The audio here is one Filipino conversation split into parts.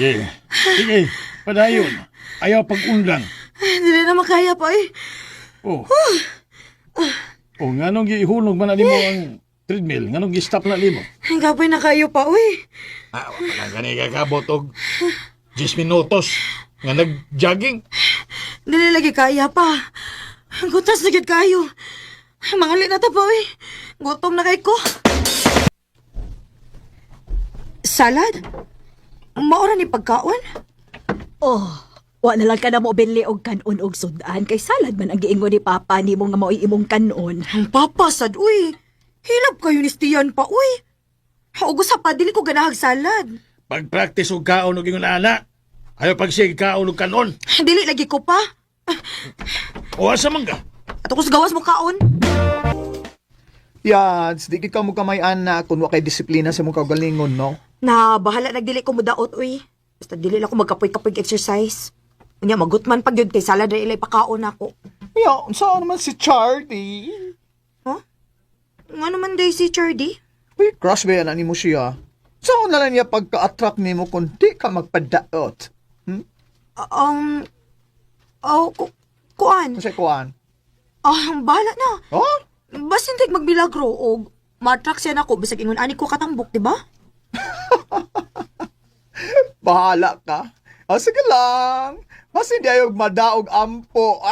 Sige. Sige, padayon. Ayaw pag-unlang. Dili na makaya pa eh. Oh. Oh, nga nung gihulog man na mo ang treadmill, nga nung gi-stop na mo. Ang kapay na kayo pa, uy. Wala gani kakabot og 10 minutos nga nag-jogging. Dili lagi kaya pa. Gutas na gid kayo. Mangali na ta pa, uy. Gutom na kay ko. Salad? Maura ni pagkaon? Oh, wa na lang ka na mo binli og kanon og sudan kay salad man ang giingon ni Papa nimo nga mao'y imong kanon. Ang papasad, uy. Hilap kayo ni Stian pa, uy. Haugos sa pa, dili ko ganahag salad. Pag-practice og kaon og ingon ana. Ayaw pagsig kaon og kanon. Dili lagi ko pa. O asa man ka? At ako sa gawas mo kaon. Yads, di ka mo kamayan na kung wa kay disiplina sa mong kagalingon, no? Na, bahala nagdili ko mudaot, uy. Basta dili lang ko magkapoy-kapoy exercise. Kanya, magutman pag yun kay salad na ilay pakaon ako. Ya, saan naman si Chardy? Huh? Nga naman day si Chardy? Uy, crush ba yan ani mo siya? Saan na lang niya pagka-attract ni mo kung di ka magpadaot? Kuan? Kasi kuan? Bahala na. Oh? Basta hindi magbilagro o matrack siya na ako bisag ingon ani ko katambok, di ba? Bahala ka. Sige lang. Mas hindi ayaw madaog ampo.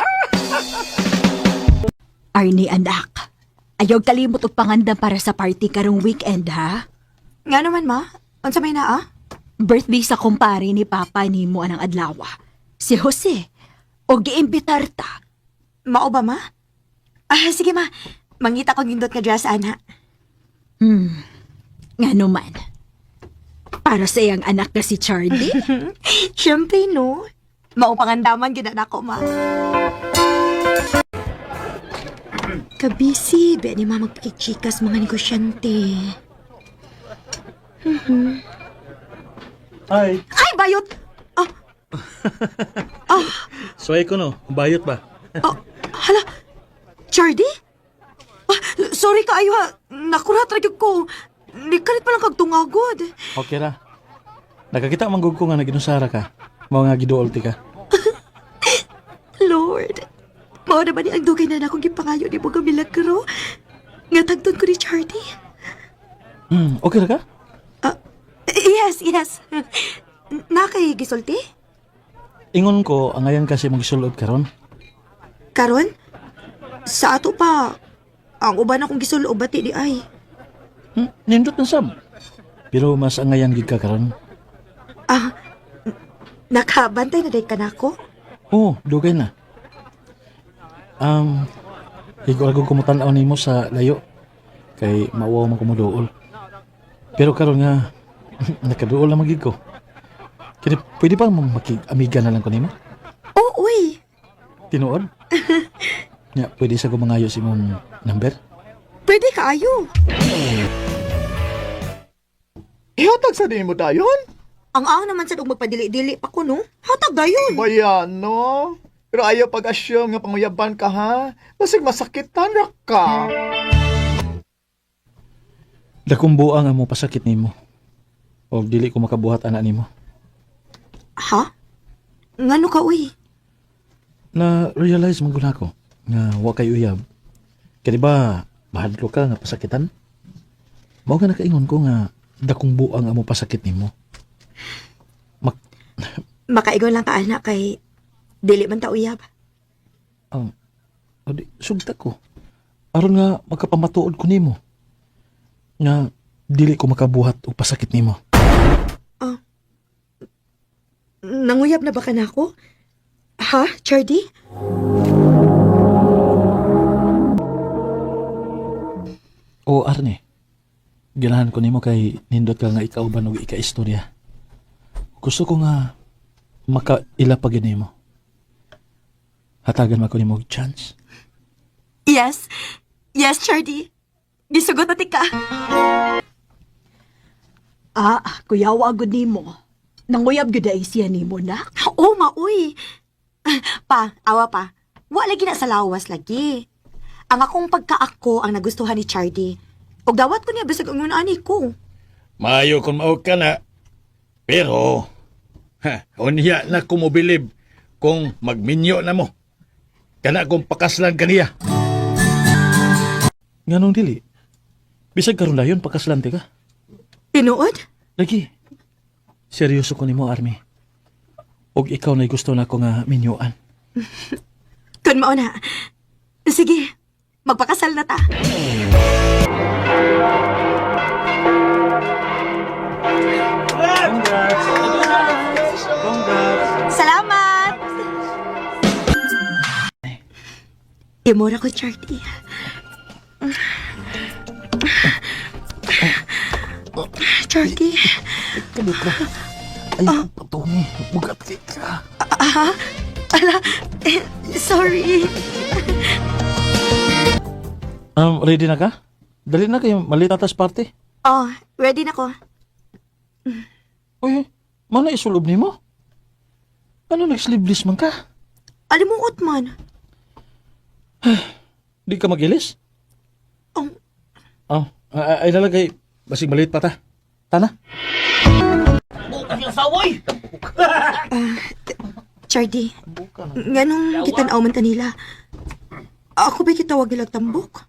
Arnie anak, ayaw kalimot og pangandam para sa party karong weekend ha. Nga naman, ma. Unsa may naa? Birthday sa kumpare ni Papa nimo anang adlaw. Si Jose. O giimbitar ta. Mao ba, ma? Sige, ma. Mangita ko gindot nga dress, ana. Nga naman. Para sa iyang anak na si Charlie. Siyempre, no? Mao pangandaman gina nako, ma. Kabisi, be ni ma magpakichikas mga negosyante. Hi. Ay, bayot! Suway ko no, bayot ba? Hala, Chardy? Sorry ka, ayo ha. Nakurat ragyog ko. Nikalit pa lang kagtungagod. Okay ra. Nakakita manggug ko nga naginusara ka. Mao nga giduol ti ka. Lord, mao na ba ni ang dugay na akong gipangayo ni mga milagro? Nga tagton ko ni Chardy? Okay ra ka? Yes. Nakay gisulti? Ingon ko ang ngayon kasi magisulod karon. Karon? Sa ato pa, ang uban akong gisulo bati di ay. Nindot na sab. Pero mas ang ngayon gid ka karon. Nakabantay na day ka na ako? Oo, dugay na. Higuragog kumutan-aw nimo sa layo. Kay mauwaw man kumuduol. Pero karon nga nakaduol na magig ko. Kaya pwede pa makig-amiga na lang ko nimo? Oo, uy. Tinuod? Nya, pwede sa gumangayo si mong number? Pwede ka ayo. Ihatag sa din mo dayon? Ang aw naman sa magpadili-dili pa ko, no? Hatag dayon. Bayan, no? Pero ayaw pag-assume nga panguyaban ka, ha? Basig masakitan ra ka. Dakong buang ang mo pasakit nimo. O dili ko makabuhat ana nimo. Ha? Ngano ka, uy? Na-realize man gud ako nga wa kay uyab. Kaya ba mahadlo ka nga pasakitan? Mao nga nakaingon ko nga dakong buang ang mo pasakit nimo. Makaigon lang ka, anak, kay dili man ta uyab. Sugta ko. Aron nga magkapamatuod ko nimo. Nga dili ko makabuhat og pasakit nimo. Nanguyab na ba ka na ako? Ha, Chardy? O Arne, ganahan ko nimo kay nindot ka nga ikauban og ika-istorya. Gusto ko nga makailapag nimo. Hatagan man ko nimo og chance. Yes. Yes, Chardy. Gisugot na tika. Kuyawa agud nimo. Nanguyab gyud ay siya nimo nak. Oo, mauy. Pa, awa pa. Wa lagi na sa lawas lagi. Ang akong pagkaako ang nagustuhan ni Chardy. Og dawat ko niya bisag ang ani ko. Maayo kung mao ka na. Pero, Ha, unya na ko mo bilib kung magminyo na mo. Kana kung pakaslan kaniya. Nganong dili? Bisag karon dayon pakaslante ka. Tinuod? Lagi. Seryoso ko nimo, Army. Og ikaw na gusto na ko nga minyoan. Kun mao na. Sige, magpakasal na ta. Salamat! Imura ko, Charlie. Charlie. Kabuk na. Ay, patungi. Bugat ka. Ala, sorry. Ready na ka? Dali na kayo, malita tas party. Oh, ready na ko. Uy, mana isulob ni mo? Ano nag-sleeveless man ka? Alimuot man. Di ka mag-ilis? Oh, Ay nalagay. Basig maliit pa ta. Tana? Charlie, nganong kitanaw man kanila? Ako ba'y kitawag ilag tambok?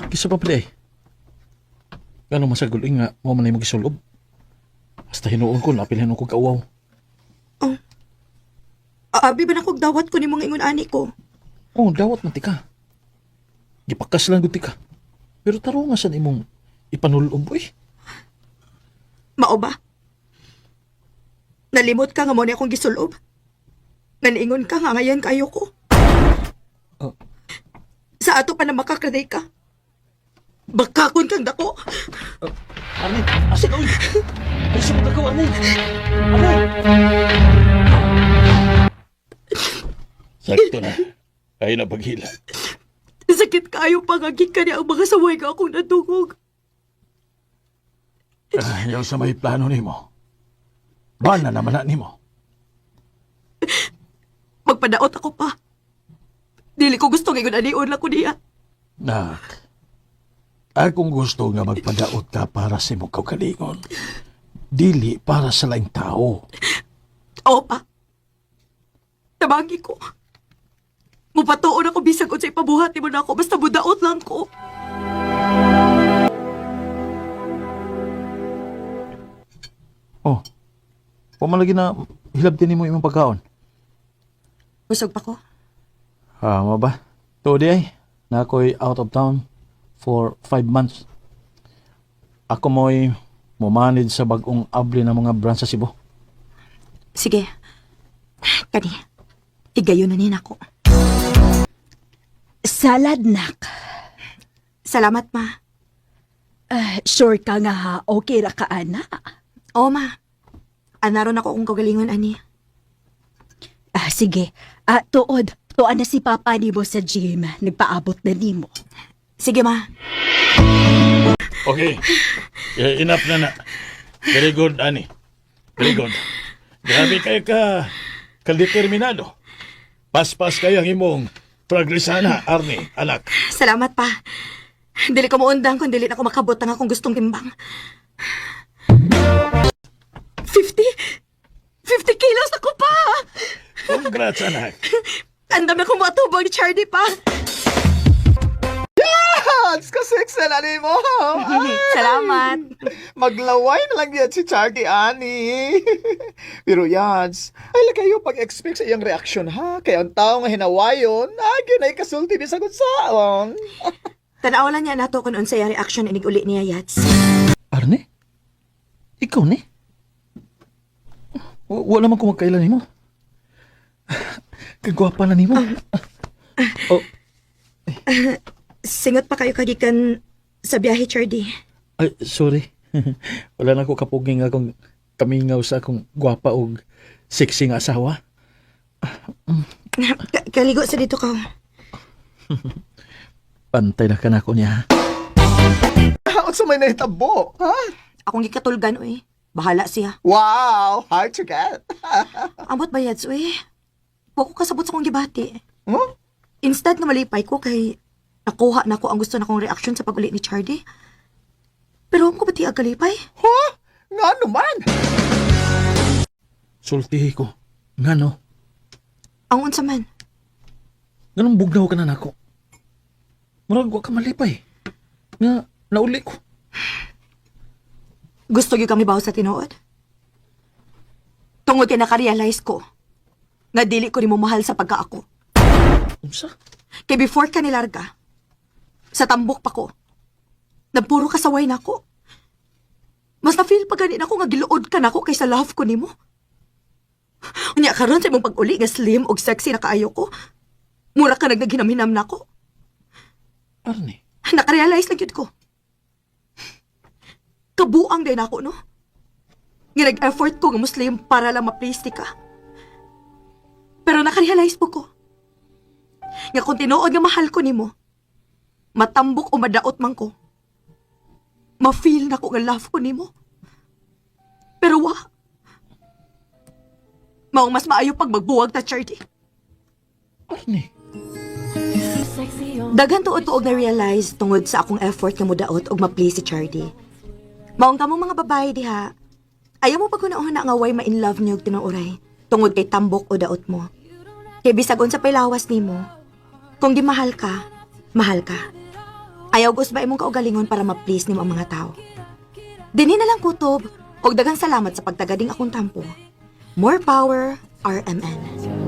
Kisa pa pala eh. Ganong masaguling nga, mo man ay mag-isulob. Basta hinuon ko, napilhan ko kauwaw. Abi ba na kog dawat ko ni mga ingon ani ko? Oh, dawat man tika. Gipakas lang gud tika. Pero taro nga sa imong ipanulob, uy. Mao ba? Nalimot ka nga mo ni akong gisulob? Naningon ka nga ngayon kayo ko? Oh. Sa ato pa na makakraday ka? Bakakon kang dako? Arne, asan uy? Ay, sa mga Arne. Arne! Sakto na. Kaya na paghila. Sakit kayo pangagik ka niya ang mga saway ka akong natungog. Ayaw sa may plano ni mo. Bana naman na ni mo. Magpadaot ako pa. Dili ko gusto ngayon anion lang ko niya. Nak, akong gusto nga magpadaot ka para sa imong kaugalingon. Dili para sa laing tao. Oo pa. Tabangi ko. Mupatuon ako bisag o sa ipabuhati mo na ako basta budaot lang ko. Oh, pamalagi na hilabtin mo imong pagkaon. Busog pa ko. Mo ba? Tuodi ay, na ako'y out of town for 5 months. Ako mo'y mumanid sa bagong abli ng mga branch sa Cebu. Sige. Kani. Igayon na nin ako. Salad, nak. Salamat, ma. Sure ka nga ha, okay ra ka, ana. Oo, ma. Anaron ako kung kagalingon, ani. Sige. Tuod. Tuan na si Papa ni mo sa gym. Nagpaabot na ni mo. Sige, ma. Okay. Enough na na. Very good, Ani. Very good. Grabe kayo ka-determinado. Paspas kayang imong progresana, Arnie, anak. Salamat, pa. Dili ko maundang kung dili na ako makabot ang akong gustong timbang. 50? 50 kilos ako pa! Congrats, anak. Andam na kong matubang ni Charlie pa. Hans, kasexy na ni mo. Salamat. Maglaway na lang yan si Charlie, Ani. Pero Yans, ay kayo pag-expect sa iyang reaksyon, ha? Kaya ang tao nga hinawayon, yun ay kasulti ni sagot saon. Tanaw lang niya nato kung unsay ang reaction inig uli niya, Yats. Arne? Ikaw ni? Wala man ko magkailan ni mo. Kagwapa na ni mo. Singot pa kayo kagikan sa biyahe, Charlie. Ay, sorry. Wala na ko kapuging akong kamingaw sa akong gwapa o sexy nga asawa. Kaligo sa dito ka. Pantay na ka na ko niya. Ang sa may nahitabo, ha? Akong gikatulgan, uy. Bahala siya. Wow, hard to get. Ambot ba, Yats, uy? Huwag ko kasabot sa kong gibati. Huh? Instead na malipay ko kay nakuha na ko ang gusto na kong reaction sa pag-uli ni Charlie. Pero huwag ko ba tiag kalipay? Huh? Nga naman? sultihi ko. Nga no, Ang unsa man. ganun bugnaw ka na nako. Murag wa ka malipay. Nga, nauli ko. Gusto gyud kami bawo sa tinuod. Tungod kay nakarealize ko nga dili ko nimo mahal sa pagkaako. Unsa? Kay before ka nilarga, sa tambok pa ko, nagpuro kasaway na ko. Mas na-feel pa gani nako nga giluod ka nako kaysa love ko nimo. Unya karon sa imong pag-uli nga slim og sexy na kaayo ko, mura ka naghinam-hinam nako. Arnie, Nakarealize na gyud ko. Kabuang din ako, no? Nga nag-effort ko nga Muslim para lang ma-please ti ka. Pero nakarealize po ko. Nga kung tinuod nga mahal ko nimo, matambok o madaot man ko, ma-feel na ko nga love ko nimo. Pero wa. Maong mas maayo pag magbuwag ta, Chardy. Arnie. Dagan tuod-tuog na realize tungod sa akong effort nga mudaot og ma-please si Chardy. Maong kamong mga babae diha, ayaw mo pag hunahon na nga way ma-in love niyo og tinuoray tungod kay tambok o daot mo. Kay bisag unsa pay lawas nimo, kung di mahal ka, mahal ka. Ayaw gusto ba imong kaugalingon para ma-please nimo ang mga tao. Dinhi na lang kutob og daghang salamat sa pagtagading akong tampo. More power, RMN.